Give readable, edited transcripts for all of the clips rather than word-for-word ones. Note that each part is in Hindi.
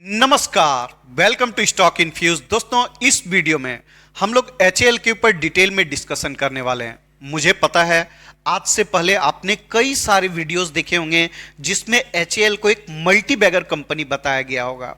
नमस्कार, वेलकम टू स्टॉक इन्फ्यूज। दोस्तों, इस वीडियो में हम लोग एचएएल के ऊपर डिटेल में डिस्कशन करने वाले हैं। मुझे पता है आज से पहले आपने कई सारे वीडियोस देखे होंगे जिसमें एचएएल को एक मल्टी बैगर कंपनी बताया गया होगा,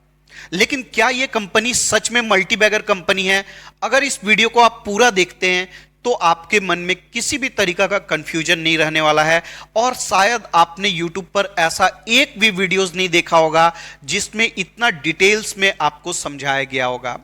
लेकिन क्या यह कंपनी सच में मल्टी बैगर कंपनी है? अगर इस वीडियो को आप पूरा देखते हैं तो आपके मन में किसी भी तरीका का कंफ्यूजन नहीं रहने वाला है और शायद आपने YouTube पर ऐसा एक भी वीडियोस नहीं देखा होगा जिसमें इतना डिटेल्स में आपको समझाया गया होगा।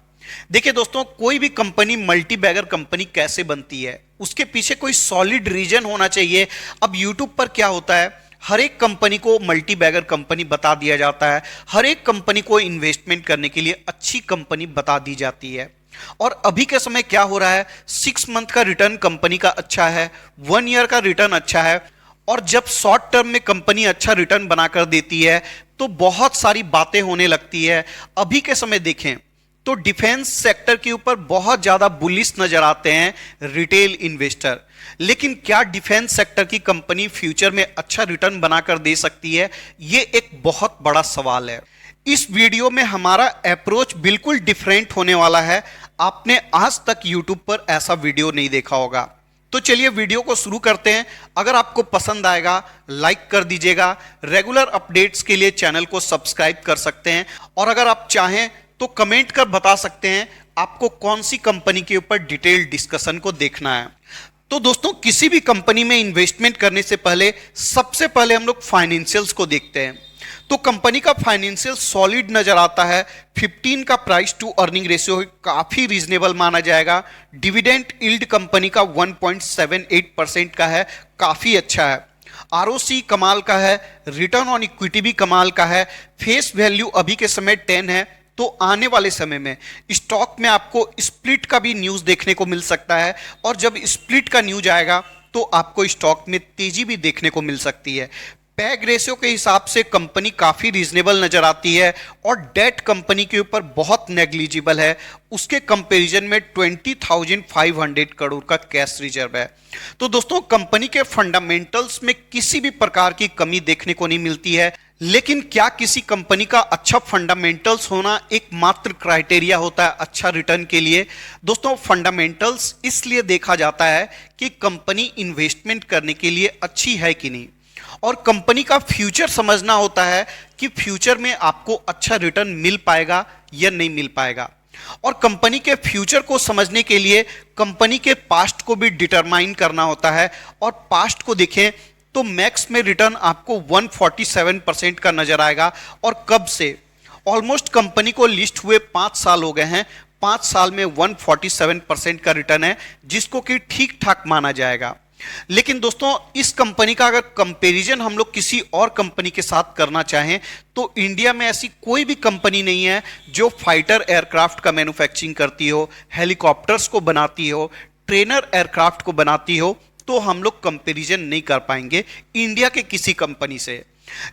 देखिए दोस्तों, कोई भी कंपनी मल्टी बैगर कंपनी कैसे बनती है, उसके पीछे कोई सॉलिड रीजन होना चाहिए। अब YouTube पर क्या होता है, हर एक कंपनी को मल्टी बैगर कंपनी बता दिया जाता है, हर एक कंपनी को इन्वेस्टमेंट करने के लिए अच्छी कंपनी बता दी जाती है। और अभी के समय क्या हो रहा है, 6 मंथ का रिटर्न कंपनी का अच्छा है, 1 ईयर का रिटर्न अच्छा है। और जब शॉर्ट टर्म में कंपनी अच्छा रिटर्न बनाकर देती है तो बहुत सारी बातें होने लगती है। अभी के समय देखें तो डिफेंस सेक्टर के ऊपर बहुत ज्यादा बुलिश नजर आते हैं रिटेल इन्वेस्टर, लेकिन क्या डिफेंस सेक्टर की कंपनी फ्यूचर में अच्छा रिटर्न बनाकर दे सकती है? यह एक बहुत बड़ा सवाल है। इस वीडियो में हमारा अप्रोच बिल्कुल डिफरेंट होने वाला है। आपने आज तक YouTube पर ऐसा वीडियो नहीं देखा होगा। तो चलिए वीडियो को शुरू करते हैं। अगर आपको पसंद आएगा लाइक कर दीजिएगा। रेगुलर अपडेट्स के लिए चैनल को सब्सक्राइब कर सकते हैं और अगर आप चाहें तो कमेंट कर बता सकते हैं आपको कौन सी कंपनी के ऊपर डिटेल डिस्कशन को देखना है। तो दोस्तों, किसी भी कंपनी में इन्वेस्टमेंट करने से पहले सबसे पहले हम लोग फाइनेंशियल्स को देखते हैं। तो कंपनी का फाइनेंशियल सॉलिड नजर आता है। 15 का प्राइस टू अर्निंग रेशियो काफी रीजनेबल माना जाएगा। डिविडेंड यील्ड कंपनी का 1.78% का है, काफी अच्छा है। आरओसी कमाल का है, रिटर्न ऑन इक्विटी भी कमाल का है। फेस वैल्यू अभी के समय 10 है, तो आने वाले समय में स्टॉक में आपको स्प्लिट का भी न्यूज देखने को मिल सकता है और जब स्प्लिट का न्यूज आएगा तो आपको स्टॉक में तेजी भी देखने को मिल सकती है। पैग रेशियो के हिसाब से कंपनी काफी रीजनेबल नजर आती है और डेट कंपनी के ऊपर बहुत नेग्लिजिबल है। उसके कंपैरिजन में 20,500 करोड़ का कैश रिजर्व है। तो दोस्तों, कंपनी के फंडामेंटल्स में किसी भी प्रकार की कमी देखने को नहीं मिलती है, लेकिन क्या किसी कंपनी का अच्छा फंडामेंटल्स होना एकमात्र क्राइटेरिया होता है अच्छा रिटर्न के लिए? दोस्तों, फंडामेंटल्स इसलिए देखा जाता है कि कंपनी इन्वेस्टमेंट करने के लिए अच्छी है कि नहीं, और कंपनी का फ्यूचर समझना होता है कि फ्यूचर में आपको अच्छा रिटर्न मिल पाएगा या नहीं मिल पाएगा। और कंपनी के फ्यूचर को समझने के लिए कंपनी के पास्ट को भी डिटरमाइन करना होता है। और पास्ट को देखें तो मैक्स में रिटर्न आपको 147% का नजर आएगा। और कब से? ऑलमोस्ट कंपनी को लिस्ट हुए 5 साल हो गए हैं। 5 साल में 147% का रिटर्न है, जिसको कि ठीक ठाक माना जाएगा। लेकिन दोस्तों, इस कंपनी का अगर कंपैरिजन हम लोग किसी और कंपनी के साथ करना चाहें तो इंडिया में ऐसी कोई भी कंपनी नहीं है जो फाइटर एयरक्राफ्ट का मैन्युफैक्चरिंग करती हो, हेलीकॉप्टर्स को बनाती हो, ट्रेनर एयरक्राफ्ट को बनाती हो। तो हम लोग कंपैरिजन नहीं कर पाएंगे इंडिया के किसी कंपनी से।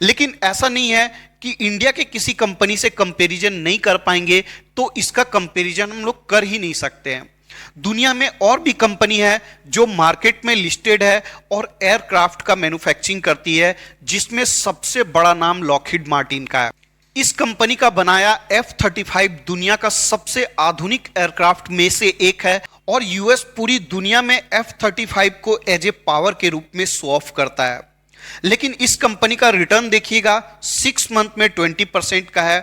लेकिन ऐसा नहीं है कि इंडिया के किसी कंपनी से कंपैरिजन नहीं कर पाएंगे तो इसका कंपैरिजन हम लोग कर ही नहीं सकते हैं। दुनिया में और भी कंपनी है जो मार्केट में लिस्टेड है और एयरक्राफ्ट का मैन्युफैक्चरिंग करती है, जिसमें सबसे बड़ा नाम लॉकहीड मार्टिन का है। इस कंपनी का बनाया F-35 दुनिया का सबसे आधुनिक एयरक्राफ्ट में से एक है और यूएस पूरी दुनिया में F-35 को एज ए पावर के रूप में शो ऑफ करता है। लेकिन इस कंपनी का रिटर्न देखिएगा, 6 मंथ में 20% का है।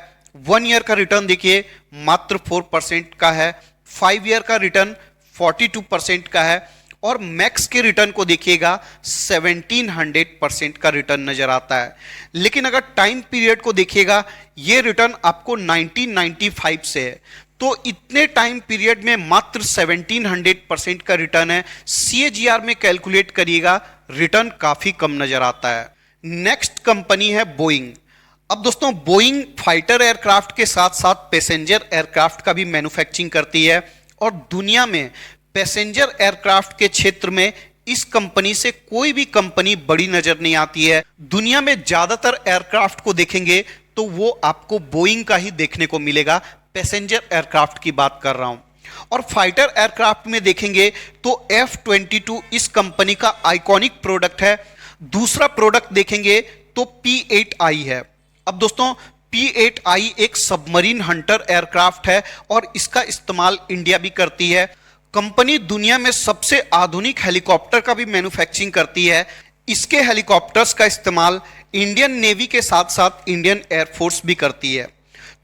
1 ईयर का रिटर्न देखिए मात्र 4% का है। 5 ईयर का रिटर्न 42% का है और मैक्स के रिटर्न को देखिएगा 1700% का रिटर्न नजर आता है। लेकिन अगर टाइम पीरियड को देखिएगा, ये रिटर्न आपको 1995 से है, तो इतने टाइम पीरियड में मात्र 1700% का रिटर्न है। CAGR में कैलकुलेट करिएगा, रिटर्न काफी कम नजर आता है। नेक्स्ट कंपनी है बोइंग। अब दोस्तों, बोइंग फाइटर एयरक्राफ्ट के साथ साथ पैसेंजर एयरक्राफ्ट का भी मैन्युफैक्चरिंग करती है और दुनिया में पैसेंजर एयरक्राफ्ट के क्षेत्र में इस कंपनी से कोई भी कंपनी बड़ी नजर नहीं आती है। दुनिया में ज्यादातर एयरक्राफ्ट को देखेंगे तो वो आपको बोइंग का ही देखने को मिलेगा। पैसेंजर एयरक्राफ्ट की बात कर रहा हूं। और फाइटर एयरक्राफ्ट में देखेंगे तो F-22 इस कंपनी का आइकॉनिक प्रोडक्ट है। दूसरा प्रोडक्ट देखेंगे तो P-8I है। अब दोस्तों, P-8I एक सबमरीन हंटर एयरक्राफ्ट है और इसका इस्तेमाल इंडिया भी करती है। कंपनी दुनिया में सबसे आधुनिक हेलीकॉप्टर का भी मैन्युफैक्चरिंग करती है। इसके हेलीकॉप्टर्स का इस्तेमाल इंडियन नेवी के साथ साथ इंडियन एयरफोर्स भी करती है।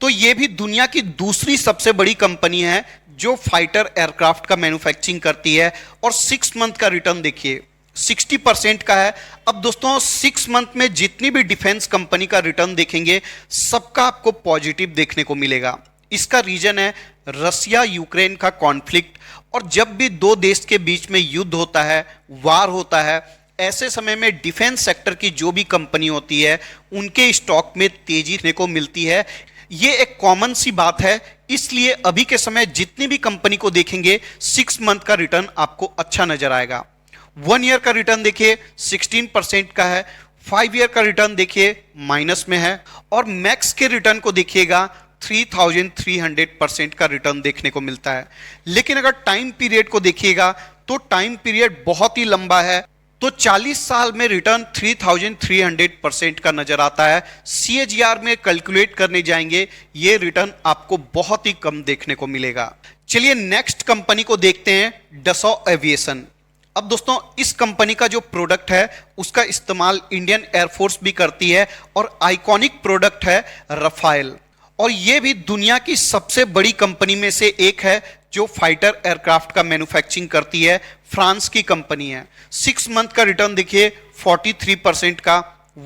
तो ये भी दुनिया की दूसरी सबसे बड़ी कंपनी है जो फाइटर एयरक्राफ्ट का मैन्युफैक्चरिंग करती है। और 6 मंथ का रिटर्न देखिए 60% का है। अब दोस्तों 6 मंथ में जितनी भी डिफेंस कंपनी का रिटर्न देखेंगे सबका आपको पॉजिटिव देखने को मिलेगा। इसका रीजन है रसिया यूक्रेन का कॉन्फ्लिक्ट। और जब भी दो देश के बीच में युद्ध होता है, वार होता है, ऐसे समय में डिफेंस सेक्टर की जो भी कंपनी होती है उनके स्टॉक में तेजी देखने को मिलती है। ये एक कॉमन सी बात है। इसलिए अभी के समय जितनी भी कंपनी को देखेंगे 6 मंथ का रिटर्न आपको अच्छा नजर आएगा। 1 ईयर का रिटर्न देखिए 16% का है। 5 ईयर का रिटर्न देखिए माइनस में है। और मैक्स के रिटर्न को देखिएगा 3300% का रिटर्न देखने को मिलता है। लेकिन अगर टाइम पीरियड को देखिएगा तो टाइम पीरियड बहुत ही लंबा है। तो 40 साल में रिटर्न 3300% का नजर आता है। CAGR में कैलकुलेट करने जाएंगे ये रिटर्न आपको बहुत ही कम देखने को मिलेगा। चलिए नेक्स्ट कंपनी को देखते हैं, डसॉ एविएशन। अब दोस्तों इस कंपनी का जो प्रोडक्ट है उसका इस्तेमाल इंडियन एयरफोर्स भी करती है और आइकॉनिक प्रोडक्ट है रफाएल। और यह भी दुनिया की सबसे बड़ी कंपनी में से एक है जो फाइटर एयरक्राफ्ट का मैन्युफैक्चरिंग करती है। फ्रांस की कंपनी है। 6 मंथ का रिटर्न देखिए 43% का।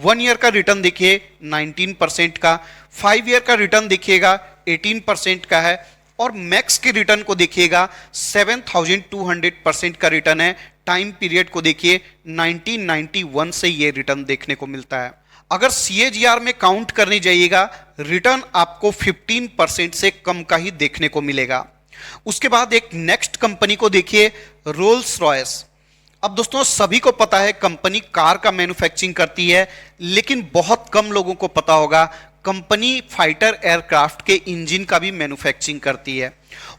1 ईयर का रिटर्न देखिए 19% का। 5 ईयर का रिटर्न देखिएगा 18% का है। और मैक्स के रिटर्न को देखिएगा 7200% का रिटर्न है। टाइम पीरियड को देखिए 1991 से ये रिटर्न देखने को मिलता है। अगर CAGR में काउंट करने जाइएगा रिटर्न आपको 15% से कम का ही देखने को मिलेगा। उसके बाद एक नेक्स्ट कंपनी को देखिए, रोल्स रॉयस। अब दोस्तों सभी को पता है कंपनी कार का मैन्युफैक्चरिंग करती है, लेकिन बहुत कम लोगों को पता होगा कंपनी फाइटर एयरक्राफ्ट के इंजन का भी मैन्युफैक्चरिंग करती है।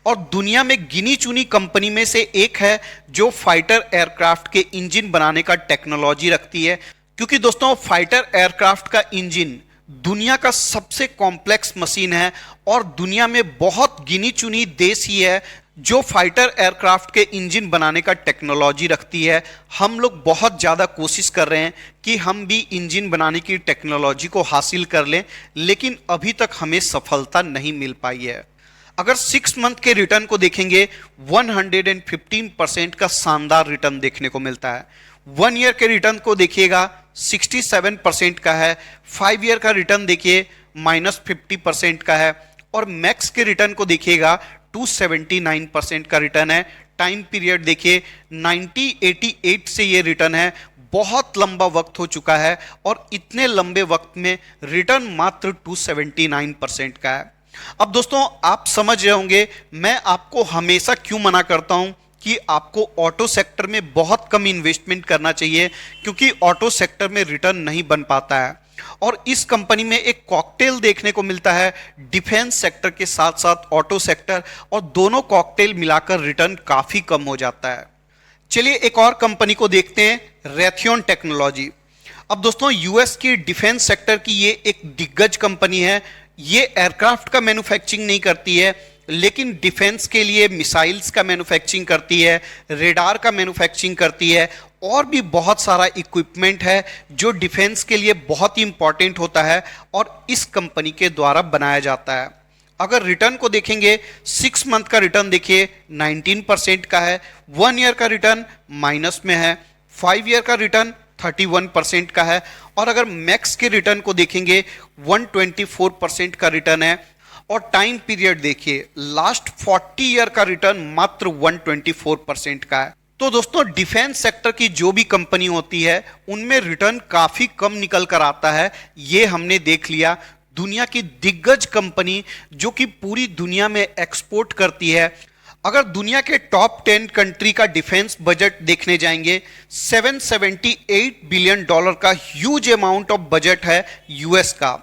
और दुनिया में गिनी चुनी कंपनी में से एक है जो फाइटर एयरक्राफ्ट के इंजन बनाने का टेक्नोलॉजी रखती है। क्योंकि दोस्तों फाइटर एयरक्राफ्ट का इंजन दुनिया का सबसे कॉम्प्लेक्स मशीन है और दुनिया में बहुत गिनी चुनी देश ही है जो फाइटर एयरक्राफ्ट के इंजन बनाने का टेक्नोलॉजी रखती है। हम लोग बहुत ज़्यादा कोशिश कर रहे हैं कि हम भी इंजन बनाने की टेक्नोलॉजी को हासिल कर लें, लेकिन अभी तक हमें सफलता नहीं मिल पाई है। अगर 6 मंथ के रिटर्न को देखेंगे 115% का शानदार रिटर्न देखने को मिलता है। 1 ईयर के रिटर्न को देखिएगा 67% का है। 5 ईयर का रिटर्न देखिए -50% का है। और मैक्स के रिटर्न को देखिएगा 279% का रिटर्न है। टाइम पीरियड देखिए 1988 से ये रिटर्न है। बहुत लंबा वक्त हो चुका है और इतने लंबे वक्त में रिटर्न मात्र 279% का है। अब दोस्तों आप समझ रहे होंगे मैं आपको हमेशा क्यों मना करता हूं कि आपको ऑटो सेक्टर में बहुत कम इन्वेस्टमेंट करना चाहिए, क्योंकि ऑटो सेक्टर में रिटर्न नहीं बन पाता है। और इस कंपनी में एक कॉकटेल देखने को मिलता है डिफेंस सेक्टर के साथ साथ ऑटो सेक्टर, और दोनों कॉकटेल मिलाकर रिटर्न काफी कम हो जाता है। चलिए एक और कंपनी को देखते हैं, रेथियन टेक्नोलॉजी। अब दोस्तों यूएस की डिफेंस सेक्टर की ये एक दिग्गज कंपनी है। ये एयरक्राफ्ट का मैन्युफैक्चरिंग नहीं करती है, लेकिन डिफेंस के लिए मिसाइल्स का मैन्युफैक्चरिंग करती है, रेडार का मैन्युफैक्चरिंग करती है, और भी बहुत सारा इक्विपमेंट है जो डिफेंस के लिए बहुत ही इंपॉर्टेंट होता है और इस कंपनी के द्वारा बनाया जाता है। अगर रिटर्न को देखेंगे 6 मंथ का रिटर्न देखिए 19% का है। 1 ईयर का रिटर्न माइनस में है। 5 ईयर का रिटर्न 31% का है। और अगर मैक्स के रिटर्न को देखेंगे 124% का रिटर्न है। और टाइम पीरियड देखिए लास्ट 40 ईयर का रिटर्न मात्र 124% का है। तो दोस्तों डिफेंस सेक्टर की जो भी कंपनी होती है उनमें रिटर्न काफी कम निकल कर आता है, ये हमने देख लिया। दुनिया की दिग्गज कंपनी जो कि पूरी दुनिया में एक्सपोर्ट करती है, अगर दुनिया के टॉप 10 कंट्री का डिफेंस बजट देखने जाएंगे $778 बिलियन का ह्यूज अमाउंट ऑफ बजट है यूएस का।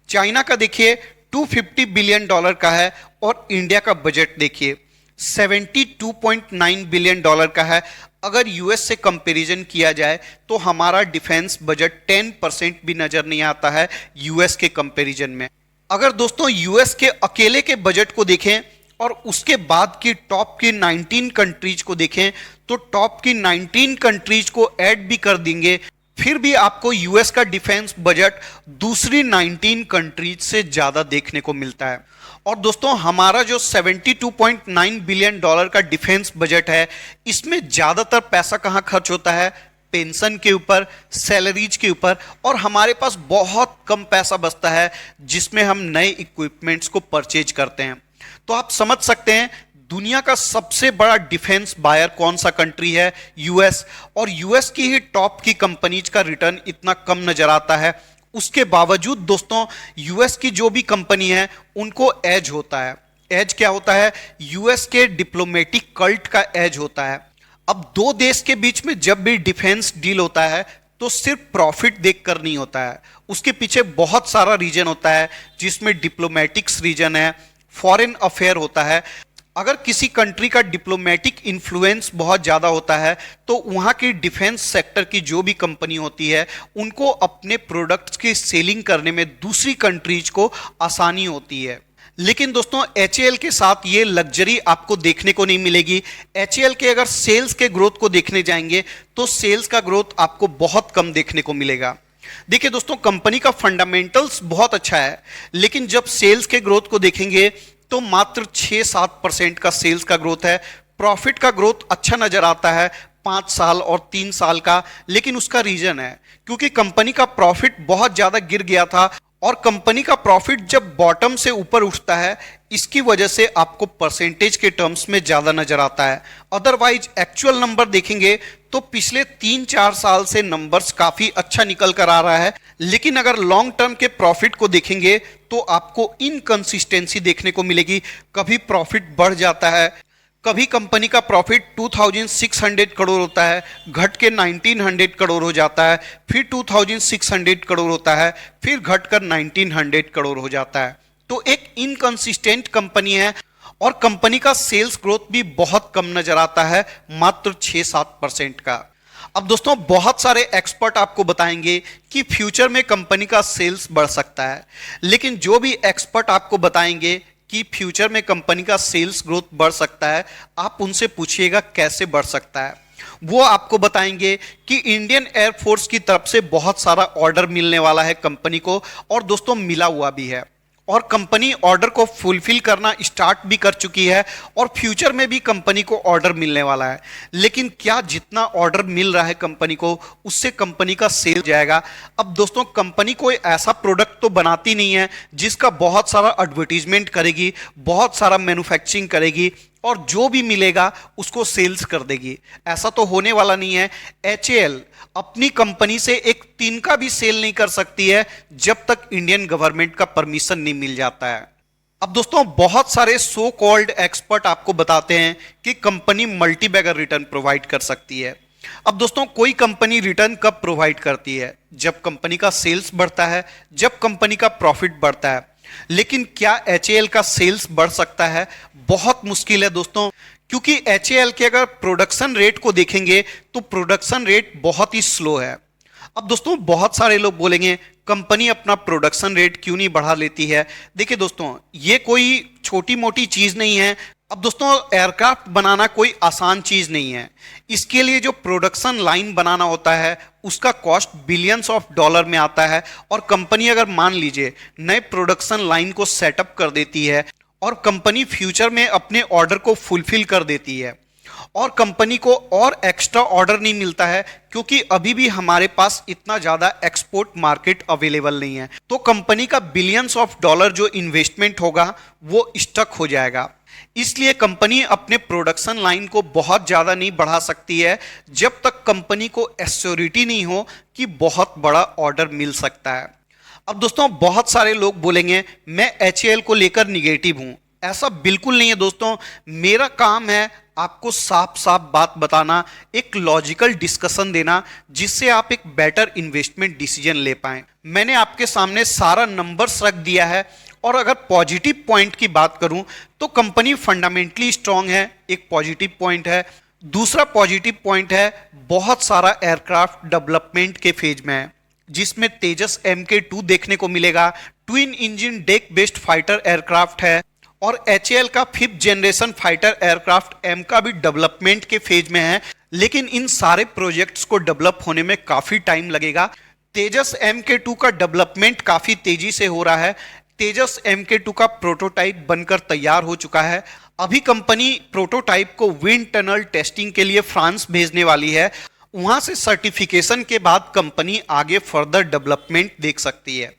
चाइना का देखिए $250 बिलियन का है। और इंडिया का बजट देखिए $72.9 बिलियन का है। अगर यूएस से कंपैरिजन किया जाए तो हमारा डिफेंस बजट 10% भी नजर नहीं आता है यूएस के कंपैरिजन में। अगर दोस्तों यूएस के अकेले के बजट को देखें और उसके बाद की टॉप की 19 कंट्रीज को देखें तो टॉप की 19 कंट्रीज को ऐड भी कर देंगे, फिर भी आपको यूएस का डिफेंस बजट दूसरी 19 कंट्रीज से ज्यादा देखने को मिलता है। और दोस्तों हमारा जो 72.9 बिलियन डॉलर का डिफेंस बजट है, इसमें ज्यादातर पैसा कहां खर्च होता है? पेंशन के ऊपर, सैलरीज के ऊपर, और हमारे पास बहुत कम पैसा बचता है जिसमें हम नए इक्विपमेंट्स को परचेज करते हैं। तो आप समझ सकते हैं दुनिया का सबसे बड़ा डिफेंस बायर कौन सा कंट्री है? यूएस। और यूएस की ही टॉप की कंपनीज का रिटर्न इतना कम नजर आता है। उसके बावजूद दोस्तों यूएस की जो भी कंपनी है उनको एज होता है। एज क्या होता है? यूएस के डिप्लोमेटिक कल्ट का एज होता है। अब दो देश के बीच में जब भी डिफेंस डील होता है तो सिर्फ प्रॉफिट देखकर नहीं होता है, उसके पीछे बहुत सारा रीजन होता है, जिसमें डिप्लोमेटिक्स रीजन है, फॉरेन अफेयर होता है। अगर किसी कंट्री का डिप्लोमेटिक इन्फ्लुएंस बहुत ज़्यादा होता है तो वहाँ की डिफेंस सेक्टर की जो भी कंपनी होती है उनको अपने प्रोडक्ट्स की सेलिंग करने में दूसरी कंट्रीज को आसानी होती है। लेकिन दोस्तों एचएएल के साथ ये लग्जरी आपको देखने को नहीं मिलेगी। एचएएल के अगर सेल्स के ग्रोथ को देखने जाएंगे तो सेल्स का ग्रोथ आपको बहुत कम देखने को मिलेगा। देखिए दोस्तों कंपनी का फंडामेंटल्स बहुत अच्छा है, लेकिन जब सेल्स के ग्रोथ को देखेंगे तो मात्र 6-7% का सेल्स का ग्रोथ है। प्रॉफिट का ग्रोथ अच्छा नजर आता है 5 साल और 3 साल का, लेकिन उसका रीजन है क्योंकि कंपनी का प्रॉफिट बहुत ज्यादा गिर गया था और कंपनी का प्रॉफिट जब बॉटम से ऊपर उठता है इसकी वजह से आपको परसेंटेज के टर्म्स में ज्यादा नजर आता है। अदरवाइज एक्चुअल नंबर देखेंगे तो पिछले 3-4 साल से नंबर्स काफी अच्छा निकल कर आ रहा है, लेकिन अगर लॉन्ग टर्म के प्रॉफिट को देखेंगे तो आपको इनकंसिस्टेंसी देखने को मिलेगी। कभी प्रॉफिट बढ़ जाता है, कभी कंपनी का प्रॉफिट 2600 करोड़ होता है, घट के 1900 करोड़ हो जाता है, फिर 2600 करोड़ होता है, फिर घटकर 1900 करोड़ हो जाता है। तो एक इनकंसिस्टेंट कंपनी है और कंपनी का सेल्स ग्रोथ भी बहुत कम नजर आता है, मात्र 6-7% का। अब दोस्तों बहुत सारे एक्सपर्ट आपको बताएंगे कि फ्यूचर में कंपनी का सेल्स बढ़ सकता है, लेकिन जो भी एक्सपर्ट आपको बताएंगे कि फ्यूचर में कंपनी का सेल्स ग्रोथ बढ़ सकता है, आप उनसे पूछिएगा कैसे बढ़ सकता है। वो आपको बताएंगे कि इंडियन एयरफोर्स की तरफ से बहुत सारा ऑर्डर मिलने वाला है कंपनी को, और दोस्तों मिला हुआ भी है, और कंपनी ऑर्डर को फुलफिल करना स्टार्ट भी कर चुकी है और फ्यूचर में भी कंपनी को ऑर्डर मिलने वाला है। लेकिन क्या जितना ऑर्डर मिल रहा है कंपनी को उससे कंपनी का सेल जाएगा? अब दोस्तों कंपनी कोई ऐसा प्रोडक्ट तो बनाती नहीं है जिसका बहुत सारा एडवर्टीजमेंट करेगी, बहुत सारा मैन्युफैक्चरिंग करेगी और जो भी मिलेगा उसको सेल्स कर देगी। ऐसा तो होने वाला नहीं है। एचएएल अपनी कंपनी से एक तिनका भी सेल नहीं कर सकती है जब तक इंडियन गवर्नमेंट का परमिशन नहीं मिल जाता है। अब दोस्तों बहुत सारे सो कॉल्ड एक्सपर्ट आपको बताते हैं कि company multibagger return provide कर सकती है। अब दोस्तों कोई कंपनी रिटर्न कब प्रोवाइड करती है? जब कंपनी का सेल्स बढ़ता है, जब कंपनी का प्रॉफिट बढ़ता है। लेकिन क्या एचएएल का सेल्स बढ़ सकता है? बहुत मुश्किल है दोस्तों, क्योंकि एचएएल के अगर प्रोडक्शन रेट को देखेंगे तो प्रोडक्शन रेट बहुत ही स्लो है। अब दोस्तों बहुत सारे लोग बोलेंगे कंपनी अपना प्रोडक्शन रेट क्यों नहीं बढ़ा लेती है? देखिए दोस्तों ये कोई छोटी मोटी चीज नहीं है। अब दोस्तों एयरक्राफ्ट बनाना कोई आसान चीज नहीं है। इसके लिए जो प्रोडक्शन लाइन बनाना होता है उसका कॉस्ट बिलियंस ऑफ डॉलर में आता है, और कंपनी अगर मान लीजिए नए प्रोडक्शन लाइन को सेटअप कर देती है और कंपनी फ्यूचर में अपने ऑर्डर को फुलफिल कर देती है और कंपनी को और एक्स्ट्रा ऑर्डर नहीं मिलता है क्योंकि अभी भी हमारे पास इतना ज्यादा एक्सपोर्ट मार्केट अवेलेबल नहीं है, तो कंपनी का बिलियंस ऑफ डॉलर जो इन्वेस्टमेंट होगा वो स्टक हो जाएगा। इसलिए कंपनी अपने प्रोडक्शन लाइन को बहुत ज्यादा नहीं बढ़ा सकती है जब तक कंपनी को एश्योरिटी नहीं हो कि बहुत बड़ा ऑर्डर मिल सकता है। अब दोस्तों बहुत सारे लोग बोलेंगे मैं एचएएल को लेकर निगेटिव हूं। ऐसा बिल्कुल नहीं है दोस्तों, मेरा काम है आपको साफ साफ बात बताना, एक लॉजिकल डिस्कशन देना जिससे आप एक बेटर इन्वेस्टमेंट डिसीजन ले पाएं। मैंने आपके सामने सारा नंबर्स रख दिया है, और अगर पॉजिटिव पॉइंट की बात करूं तो कंपनी फंडामेंटली स्ट्रांग है, एक पॉजिटिव पॉइंट है। दूसरा पॉजिटिव पॉइंट है बहुत सारा एयरक्राफ्ट डेवलपमेंट के फेज में है, जिसमें तेजस MK2 देखने को मिलेगा, twin engine deck based fighter aircraft है और HAL का 5th generation fighter aircraft M का भी डेवलपमेंट के फेज में है, लेकिन इन सारे प्रोजेक्ट्स को डेवलप होने में काफी टाइम लगेगा। तेजस MK2 का डेवलपमेंट काफी तेजी से हो रहा है। तेजस MK2 का प्रोटोटाइप बनकर तैयार हो चुका है। अभी कंपनी प्रोटोटाइप को विंड टनल टेस्टिंग के लिए फ्रांस भेजने वाली है। वहां से सर्टिफिकेशन के बाद कंपनी आगे फर्दर डेवलपमेंट देख सकती है।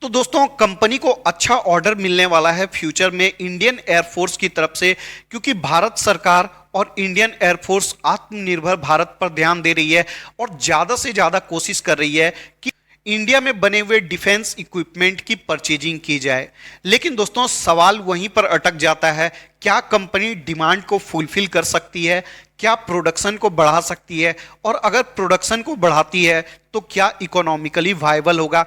तो दोस्तों, कंपनी को अच्छा ऑर्डर मिलने वाला है फ्यूचर में इंडियन एयरफोर्स की तरफ से, क्योंकि भारत सरकार और इंडियन एयरफोर्स आत्मनिर्भर भारत पर ध्यान दे रही है और ज्यादा से ज्यादा कोशिश कर रही है कि इंडिया में बने हुए डिफेंस इक्विपमेंट की परचेजिंग की जाए। लेकिन दोस्तों, सवाल वहीं पर अटक जाता है, क्या कंपनी डिमांड को फुलफिल कर सकती है? क्या प्रोडक्शन को बढ़ा सकती है? और अगर प्रोडक्शन को बढ़ाती है तो क्या इकोनॉमिकली वायबल होगा?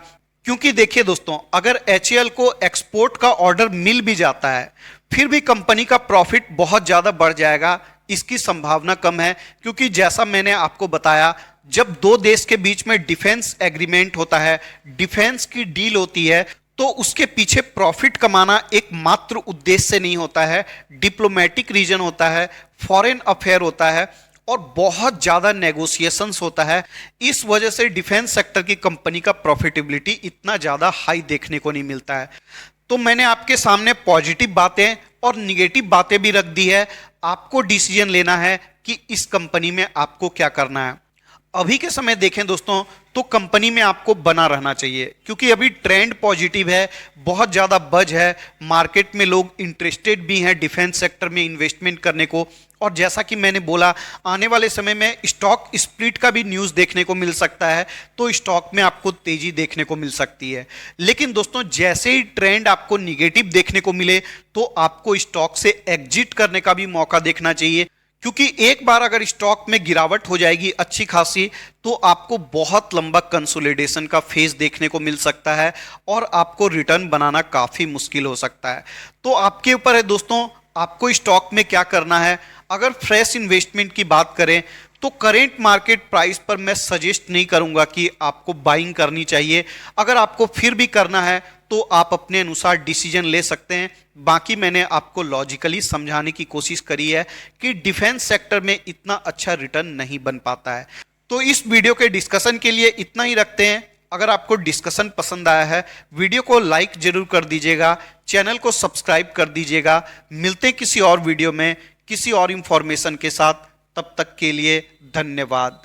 क्योंकि देखिए दोस्तों, अगर HAL को एक्सपोर्ट का ऑर्डर मिल भी जाता है, फिर भी कंपनी का प्रॉफिट बहुत ज्यादा बढ़ जाएगा, इसकी संभावना कम है। क्योंकि जैसा मैंने आपको बताया, जब दो देश के बीच में डिफेंस एग्रीमेंट होता है, डिफेंस की डील होती है, तो उसके पीछे प्रॉफिट कमाना एक मात्र उद्देश्य से नहीं होता है। डिप्लोमेटिक रीजन होता है, फॉरेन अफेयर होता है और बहुत ज्यादा नेगोशिएशंस होता है। इस वजह से डिफेंस सेक्टर की कंपनी का प्रॉफिटेबिलिटी इतना ज्यादा हाई देखने को नहीं मिलता है। तो मैंने आपके सामने पॉजिटिव बातें और निगेटिव बातें भी रख दी है। आपको डिसीजन लेना है कि इस कंपनी में आपको क्या करना है। अभी के समय देखें दोस्तों, तो कंपनी में आपको बना रहना चाहिए, क्योंकि अभी ट्रेंड पॉजिटिव है, बहुत ज़्यादा बज है, मार्केट में लोग इंटरेस्टेड भी हैं डिफेंस सेक्टर में इन्वेस्टमेंट करने को। और जैसा कि मैंने बोला, आने वाले समय में स्टॉक स्प्लिट का भी न्यूज़ देखने को मिल सकता है, तो स्टॉक में आपको तेजी देखने को मिल सकती है। लेकिन दोस्तों, जैसे ही ट्रेंड आपको निगेटिव देखने को मिले, तो आपको स्टॉक से एग्जिट करने का भी मौका देखना चाहिए, क्योंकि एक बार अगर स्टॉक में गिरावट हो जाएगी अच्छी खासी, तो आपको बहुत लंबा कंसोलिडेशन का फेज देखने को मिल सकता है और आपको रिटर्न बनाना काफी मुश्किल हो सकता है। तो आपके ऊपर है दोस्तों, आपको स्टॉक में क्या करना है। अगर फ्रेश इन्वेस्टमेंट की बात करें, तो करेंट मार्केट प्राइस पर मैं सजेस्ट नहीं करूंगा कि आपको बाइंग करनी चाहिए। अगर आपको फिर भी करना है तो आप अपने अनुसार डिसीजन ले सकते हैं। बाकी मैंने आपको लॉजिकली समझाने की कोशिश करी है कि डिफेंस सेक्टर में इतना अच्छा रिटर्न नहीं बन पाता है। तो इस वीडियो के डिस्कशन के लिए इतना ही रखते हैं। अगर आपको डिस्कशन पसंद आया है, वीडियो को लाइक जरूर कर दीजिएगा, चैनल को सब्सक्राइब कर दीजिएगा। मिलते हैं किसी और वीडियो में किसी और इंफॉर्मेशन के साथ। तब तक के लिए धन्यवाद।